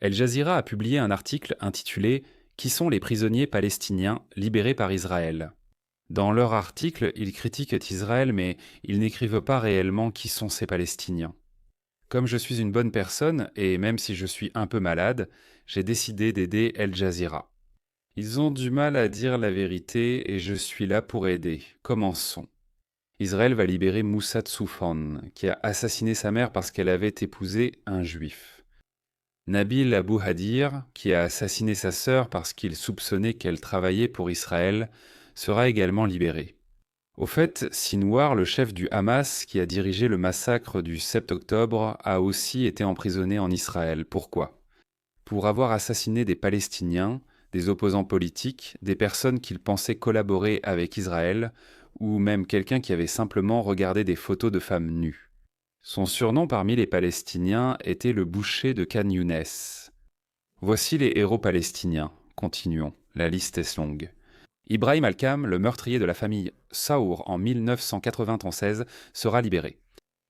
Al Jazeera a publié un article intitulé Qui sont les prisonniers palestiniens libérés par Israël? Dans leur article, ils critiquent Israël, mais ils n'écrivent pas réellement qui sont ces Palestiniens. Comme je suis une bonne personne, et même si je suis un peu malade, j'ai décidé d'aider Al Jazeera. Ils ont du mal à dire la vérité et je suis là pour aider. Commençons. Israël va libérer Moussa Tsoufan, qui a assassiné sa mère parce qu'elle avait épousé un juif. Nabil Abou Hadir, qui a assassiné sa sœur parce qu'il soupçonnait qu'elle travaillait pour Israël, sera également libéré. Au fait, Sinwar, le chef du Hamas qui a dirigé le massacre du 7 octobre, a aussi été emprisonné en Israël. Pourquoi? Pour avoir assassiné des Palestiniens, des opposants politiques, des personnes qu'il pensait collaborer avec Israël, ou même quelqu'un qui avait simplement regardé des photos de femmes nues. Son surnom parmi les Palestiniens était le boucher de Khan Younes. Voici les héros palestiniens. Continuons, la liste est longue. Ibrahim Al-Kham, le meurtrier de la famille Saour en 1996, sera libéré.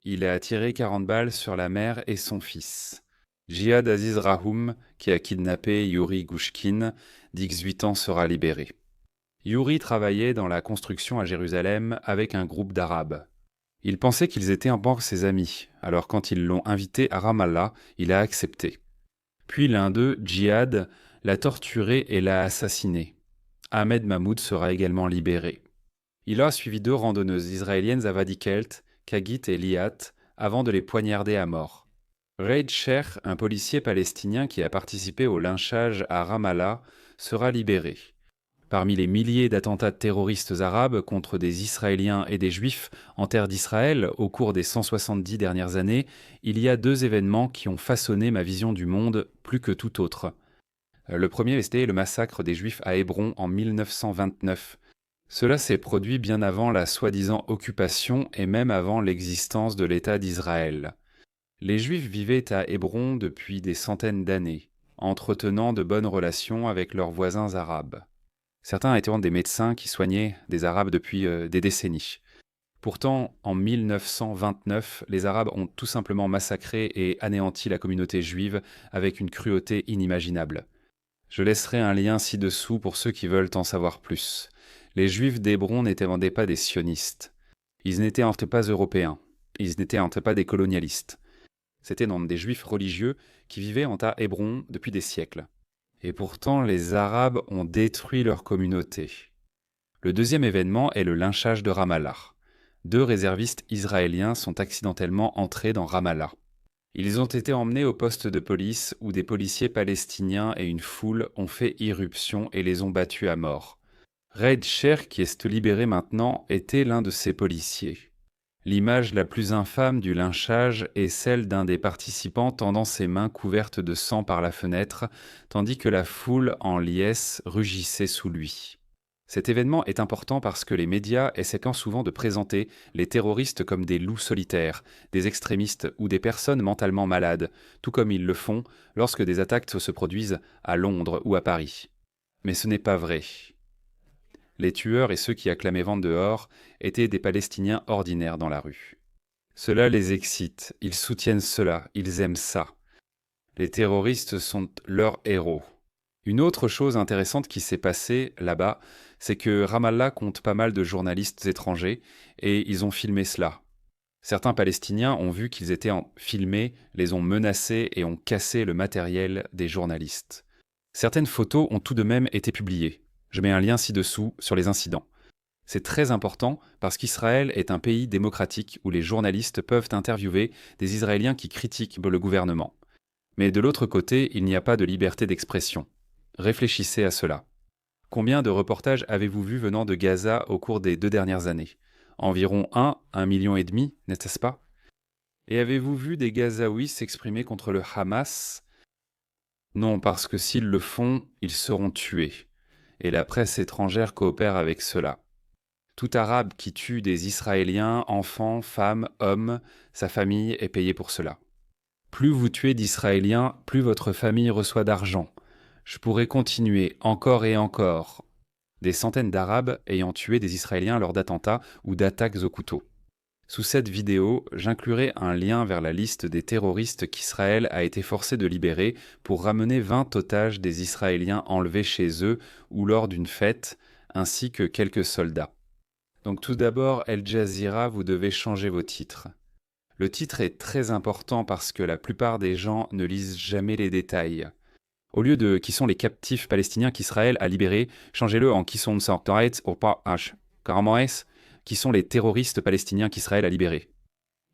Il a tiré 40 balles sur la mère et son fils. Jihad Aziz Rahoum, qui a kidnappé Yuri Gouchkine, d'18 ans, sera libéré. Yuri travaillait dans la construction à Jérusalem avec un groupe d'Arabes. Il pensait qu'ils étaient encore ses amis, alors quand ils l'ont invité à Ramallah, il a accepté. Puis l'un d'eux, Jihad, l'a torturé et l'a assassiné. Ahmed Mahmoud sera également libéré. Il a suivi 2 randonneuses israéliennes à Wadi Kelt, Kagit et Liat, avant de les poignarder à mort. Reid Sher, un policier palestinien qui a participé au lynchage à Ramallah, sera libéré. Parmi les milliers d'attentats terroristes arabes contre des Israéliens et des Juifs en terre d'Israël au cours des 170 dernières années, il y a 2 événements qui ont façonné ma vision du monde plus que tout autre. Le premier, c'était le massacre des Juifs à Hébron en 1929. Cela s'est produit bien avant la soi-disant occupation et même avant l'existence de l'État d'Israël. Les Juifs vivaient à Hébron depuis des centaines d'années, entretenant de bonnes relations avec leurs voisins arabes. Certains étaient des médecins qui soignaient des Arabes depuis des décennies. Pourtant, en 1929, les Arabes ont tout simplement massacré et anéanti la communauté juive avec une cruauté inimaginable. Je laisserai un lien ci-dessous pour ceux qui veulent en savoir plus. Les Juifs d'Hébron n'étaient pas des sionistes. Ils n'étaient pas européens. Ils n'étaient pas des colonialistes. C'étaient des Juifs religieux qui vivaient à Hébron depuis des siècles. Et pourtant, les Arabes ont détruit leur communauté. Le deuxième événement est le lynchage de Ramallah. 2 réservistes israéliens sont accidentellement entrés dans Ramallah. Ils ont été emmenés au poste de police où des policiers palestiniens et une foule ont fait irruption et les ont battus à mort. Reid Sher, qui est libéré maintenant, était l'un de ces policiers. L'image la plus infâme du lynchage est celle d'un des participants tendant ses mains couvertes de sang par la fenêtre, tandis que la foule en liesse rugissait sous lui. Cet événement est important parce que les médias essaient souvent de présenter les terroristes comme des loups solitaires, des extrémistes ou des personnes mentalement malades, tout comme ils le font lorsque des attaques se produisent à Londres ou à Paris. Mais ce n'est pas vrai. Les tueurs et ceux qui acclamaient vent dehors étaient des Palestiniens ordinaires dans la rue. Cela les excite, ils soutiennent cela, ils aiment ça. Les terroristes sont leurs héros. Une autre chose intéressante qui s'est passée là-bas, c'est que Ramallah compte pas mal de journalistes étrangers et ils ont filmé cela. Certains Palestiniens ont vu qu'ils étaient filmés, les ont menacés et ont cassé le matériel des journalistes. Certaines photos ont tout de même été publiées. Je mets un lien ci-dessous sur les incidents. C'est très important parce qu'Israël est un pays démocratique où les journalistes peuvent interviewer des Israéliens qui critiquent le gouvernement. Mais de l'autre côté, il n'y a pas de liberté d'expression. Réfléchissez à cela. Combien de reportages avez-vous vus venant de Gaza au cours des 2 dernières années? Environ 1,5 million, n'est-ce pas? Et avez-vous vu des Gazaouis s'exprimer contre le Hamas? Non, parce que s'ils le font, ils seront tués. Et la presse étrangère coopère avec cela. Tout Arabe qui tue des Israéliens, enfants, femmes, hommes, sa famille est payée pour cela. Plus vous tuez d'Israéliens, plus votre famille reçoit d'argent. Je pourrais continuer encore et encore. Des centaines d'Arabes ayant tué des Israéliens lors d'attentats ou d'attaques au couteau. Sous cette vidéo, j'inclurai un lien vers la liste des terroristes qu'Israël a été forcé de libérer pour ramener 20 otages des Israéliens enlevés chez eux ou lors d'une fête, ainsi que quelques soldats. Donc tout d'abord, El Jazeera, vous devez changer vos titres. Le titre est très important parce que la plupart des gens ne lisent jamais les détails. Au lieu de qui sont les captifs palestiniens qu'Israël a libérés, changez-le en qui sont qui sont les terroristes palestiniens qu'Israël a libérés.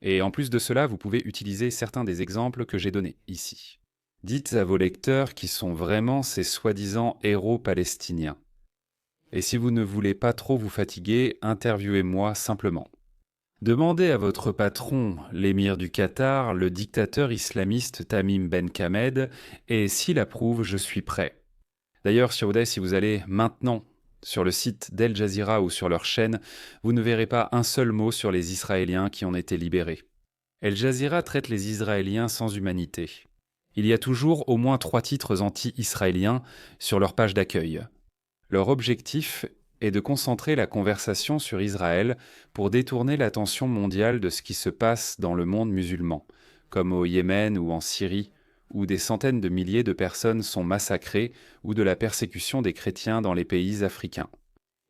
Et en plus de cela, vous pouvez utiliser certains des exemples que j'ai donnés ici. Dites à vos lecteurs qui sont vraiment ces soi-disant héros palestiniens. Et si vous ne voulez pas trop vous fatiguer, interviewez-moi simplement. Demandez à votre patron, l'émir du Qatar, le dictateur islamiste Tamim Ben Hamed, et s'il approuve, je suis prêt. D'ailleurs, sur Oday, si vous allez maintenant sur le site d'Al Jazeera ou sur leur chaîne, vous ne verrez pas un seul mot sur les Israéliens qui ont été libérés. Al Jazeera traite les Israéliens sans humanité. Il y a toujours au moins 3 titres anti-israéliens sur leur page d'accueil. Leur objectif est de concentrer la conversation sur Israël pour détourner l'attention mondiale de ce qui se passe dans le monde musulman, comme au Yémen ou en Syrie, où des centaines de milliers de personnes sont massacrées, ou de la persécution des chrétiens dans les pays africains.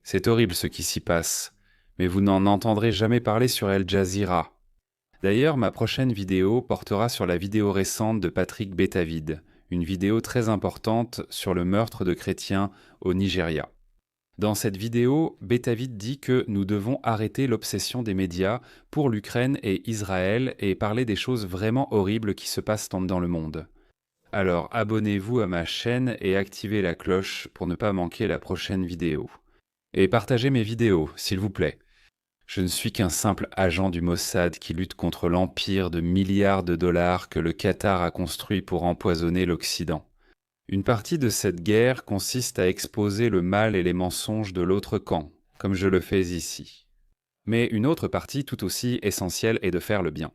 C'est horrible ce qui s'y passe, mais vous n'en entendrez jamais parler sur Al Jazeera. D'ailleurs, ma prochaine vidéo portera sur la vidéo récente de Patrick Betavid, une vidéo très importante sur le meurtre de chrétiens au Nigeria. Dans cette vidéo, Betavid dit que nous devons arrêter l'obsession des médias pour l'Ukraine et Israël et parler des choses vraiment horribles qui se passent dans le monde. Alors abonnez-vous à ma chaîne et activez la cloche pour ne pas manquer la prochaine vidéo. Et partagez mes vidéos, s'il vous plaît. Je ne suis qu'un simple agent du Mossad qui lutte contre l'empire de milliards de dollars que le Qatar a construit pour empoisonner l'Occident. Une partie de cette guerre consiste à exposer le mal et les mensonges de l'autre camp, comme je le fais ici. Mais une autre partie tout aussi essentielle est de faire le bien.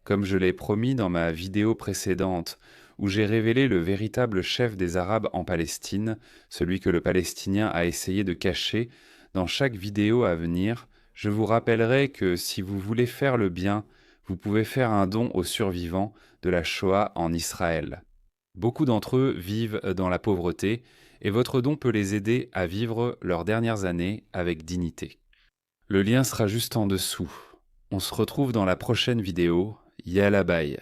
Comme je l'ai promis dans ma vidéo précédente, où j'ai révélé le véritable chef des Arabes en Palestine, celui que le Palestinien a essayé de cacher, dans chaque vidéo à venir, je vous rappellerai que si vous voulez faire le bien, vous pouvez faire un don aux survivants de la Shoah en Israël. Beaucoup d'entre eux vivent dans la pauvreté et votre don peut les aider à vivre leurs dernières années avec dignité. Le lien sera juste en dessous. On se retrouve dans la prochaine vidéo. Yalla bye.